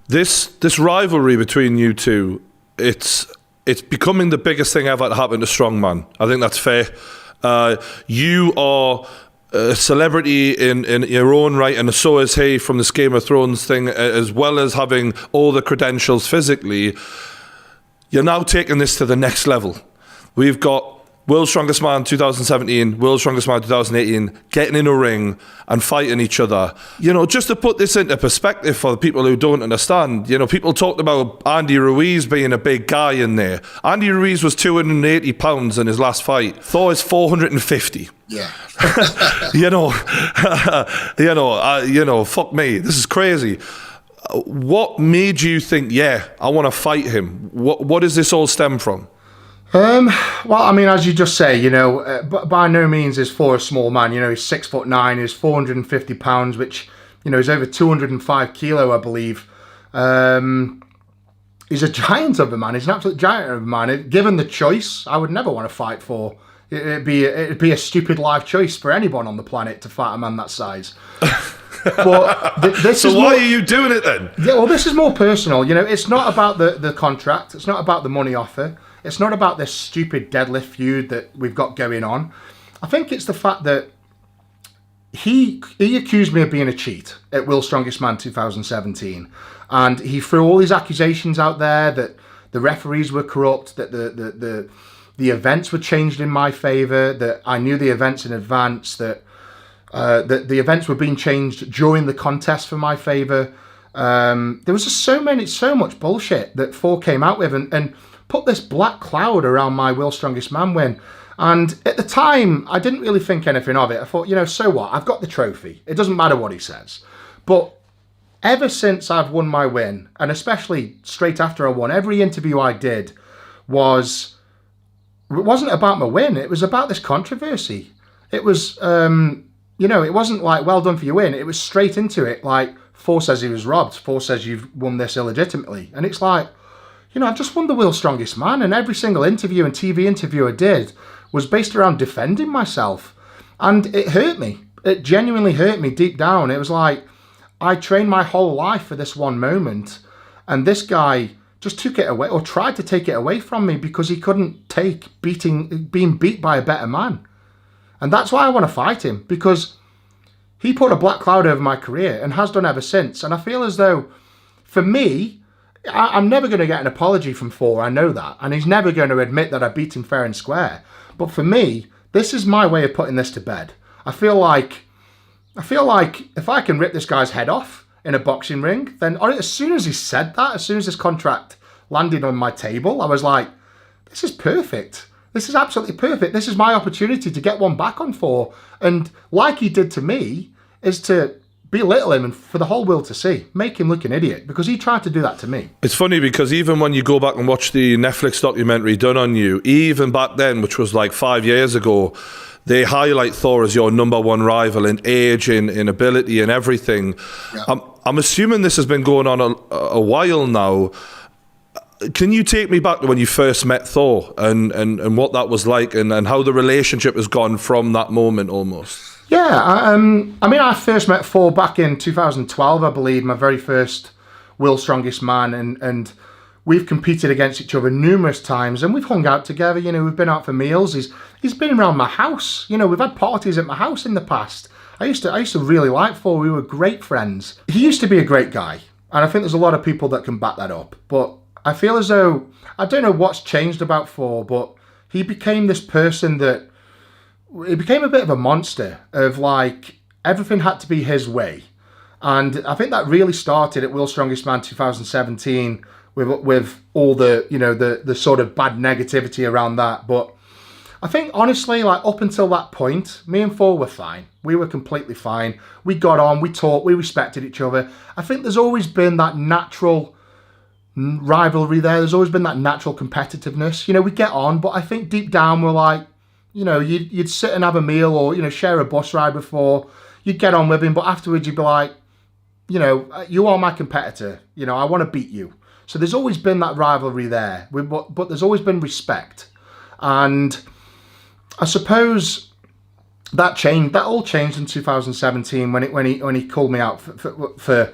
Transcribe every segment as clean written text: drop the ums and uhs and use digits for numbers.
This rivalry between you two, it's becoming the biggest thing ever to happen to strongman. I think that's fair. You are a celebrity in your own right, and so is he from this Game of Thrones thing, as well as having all the credentials physically. You're now taking this to the next level. We've got World's Strongest Man 2017, World's Strongest Man 2018, getting in a ring and fighting each other. You know, just to put this into perspective for the people who don't understand, you know, people talked about Andy Ruiz being a big guy in there. Andy Ruiz was 280 pounds in his last fight. Thor is 450. Yeah. Fuck me. This is crazy. What made you think, yeah, I want to fight him? What does this all stem from? Well, I mean, as you just say, you know, by no means is Thor a small man. You know, he's 6'9", he's 450 pounds, which, you know, is over 205 kilo, I believe. He's a giant of a man. He's an absolute giant of a man. Given the choice, I would never want to fight Thor. It'd be a stupid life choice for anyone on the planet to fight a man that size. But why are you doing it then? Yeah, well, this is more personal. You know, it's not about the contract. It's not about the money offer. It's not about this stupid deadlift feud that we've got going on. I think it's the fact that he accused me of being a cheat at World's Strongest Man 2017. And he threw all these accusations out there that the referees were corrupt, that the events were changed in my favour, that I knew the events in advance, that the events were being changed during the contest for my favour. There was just so much bullshit that Thor came out with and put this black cloud around my World's Strongest Man win. And at the time, I didn't really think anything of it. I thought, you know, so what? I've got the trophy. It doesn't matter what he says. But ever since I've won my win, and especially straight after I won, every interview I did it wasn't about my win. It was about this controversy. It was, you know, it wasn't like, well done for your win. It was straight into it. Like, Thor says he was robbed. Thor says you've won this illegitimately. And it's like, you know, I've just won the World's Strongest Man, and every single interview and TV interview I did was based around defending myself. And it hurt me. It genuinely hurt me deep down. It was like, I trained my whole life for this one moment, and this guy just took it away, or tried to take it away from me, because he couldn't take being beat by a better man. And that's why I want to fight him, because he put a black cloud over my career and has done ever since. And I feel as though, for me, I'm never going to get an apology from Thor, I know that. And he's never going to admit that I beat him fair and square. But for me, this is my way of putting this to bed. I feel like if I can rip this guy's head off in a boxing ring, then as soon as he said that, as soon as this contract landed on my table, I was like, this is perfect. This is absolutely perfect. This is my opportunity to get one back on Thor. And like he did to me, is to belittle him and for the whole world to see, make him look an idiot, because he tried to do that to me. It's funny because even when you go back and watch the Netflix documentary done on you, even back then, which was like 5 years ago, they highlight Thor as your number one rival in age, in ability, and everything. Yeah. I'm assuming this has been going on a while now. Can you take me back to when you first met Thor and what that was like, and how the relationship has gone from that moment almost? Yeah, I mean, I first met Thor back in 2012, I believe, my very first World's Strongest Man, and we've competed against each other numerous times, and we've hung out together. You know, we've been out for meals. He's been around my house. You know, we've had parties at my house in the past. I used to really like Thor. We were great friends. He used to be a great guy, and I think there's a lot of people that can back that up. But I feel as though, I don't know what's changed about Thor, but he became this person that, he became a bit of a monster of like, everything had to be his way. And I think that really started at World's Strongest Man 2017 with all the, you know, the sort of bad negativity around that. But I think honestly, like up until that point, me and Thor were fine. We were completely fine. We got on, we talked, we respected each other. I think there's always been that natural rivalry there. There's always been that natural competitiveness. You know, we get on, but I think deep down we're like, you know, you'd sit and have a meal, or, you know, share a bus ride before. You'd get on with him, but afterwards you'd be like, you know, you are my competitor. You know, I want to beat you. So there's always been that rivalry there, but there's always been respect. And I suppose that all changed in 2017 when he called me out for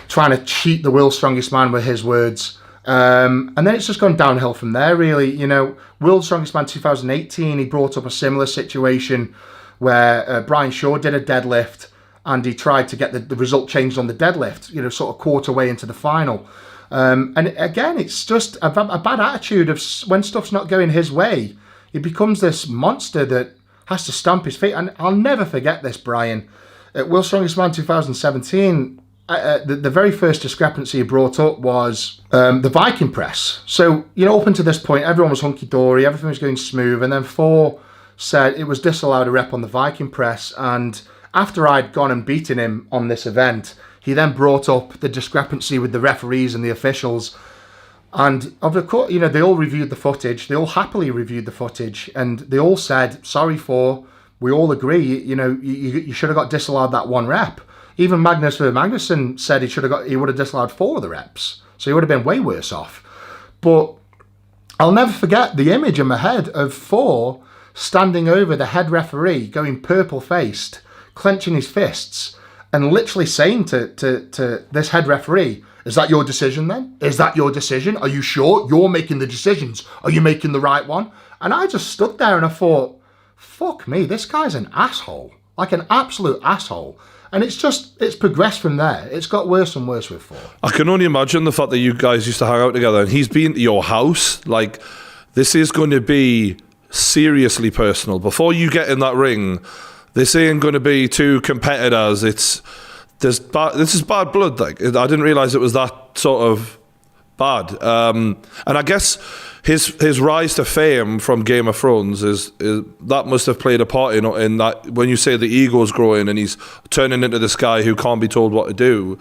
trying to cheat the world's strongest man with his words. And then it's just gone downhill from there, really. You know, World's Strongest Man 2018, he brought up a similar situation where Brian Shaw did a deadlift and he tried to get the result changed on the deadlift, you know, sort of quarter way into the final. And again, it's just a bad attitude of when stuff's not going his way, he becomes this monster that has to stamp his feet. And I'll never forget this, Brian. At World's Strongest Man 2017, the very first discrepancy he brought up was the Viking press. So, you know, up until this point, everyone was hunky-dory, everything was going smooth, and then Thor said it was disallowed a rep on the Viking press, and after I'd gone and beaten him on this event, he then brought up the discrepancy with the referees and the officials, and of course, you know, they all reviewed the footage, they all happily reviewed the footage, and they all said, sorry Thor, we all agree, you know, you should have got disallowed that one rep. Even Magnus Magnusson said he would have disallowed 4 of the reps, so he would have been way worse off. But I'll never forget the image in my head of Thor standing over the head referee, going purple-faced, clenching his fists, and literally saying to this head referee, is that your decision then? Is that your decision? Are you sure? You're making the decisions. Are you making the right one? And I just stood there and I thought, fuck me, this guy's an asshole. Like an absolute asshole. And it's progressed from there. It's got worse and worse with Thor. I can only imagine the fact that you guys used to hang out together and he's been to your house. Like, this is going to be seriously personal. Before you get in that ring, this ain't going to be two competitors. This is bad blood. Like, I didn't realise it was that sort of bad. And I guess his rise to fame from Game of Thrones is that must have played a part in that. When you say the ego's growing and he's turning into this guy who can't be told what to do,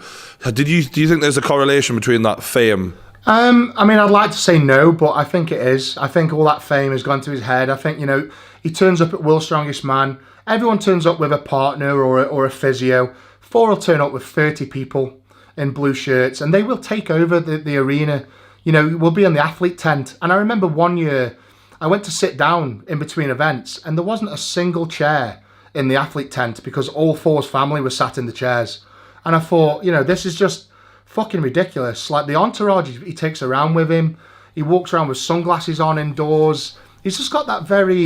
do you think there's a correlation between that fame? I mean, I'd like to say no, but I think it is. I think all that fame has gone to his head. I think, you know, he turns up at World's Strongest Man. Everyone turns up with a partner or a physio. Thor will turn up with 30 people in blue shirts, and they will take over the arena. You know, we'll be in the athlete tent. And I remember one year I went to sit down in between events and there wasn't a single chair in the athlete tent because all Thor's family was sat in the chairs. And I thought, you know, this is just fucking ridiculous. Like the entourage he takes around with him, he walks around with sunglasses on indoors. He's just got that very,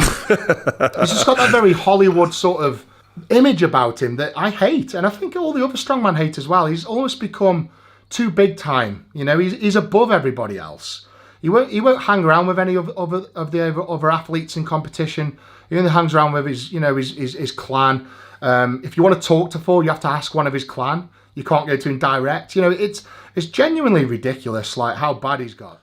Hollywood sort of image about him that I hate. And I think all the other strongman hate as well. He's almost become too big time, you know. He's above everybody else. He won't hang around with any of the other athletes in competition. He only hangs around with his clan. If you want to talk to Thor, you have to ask one of his clan. You can't go to him direct. You know, it's genuinely ridiculous, like how bad he's got.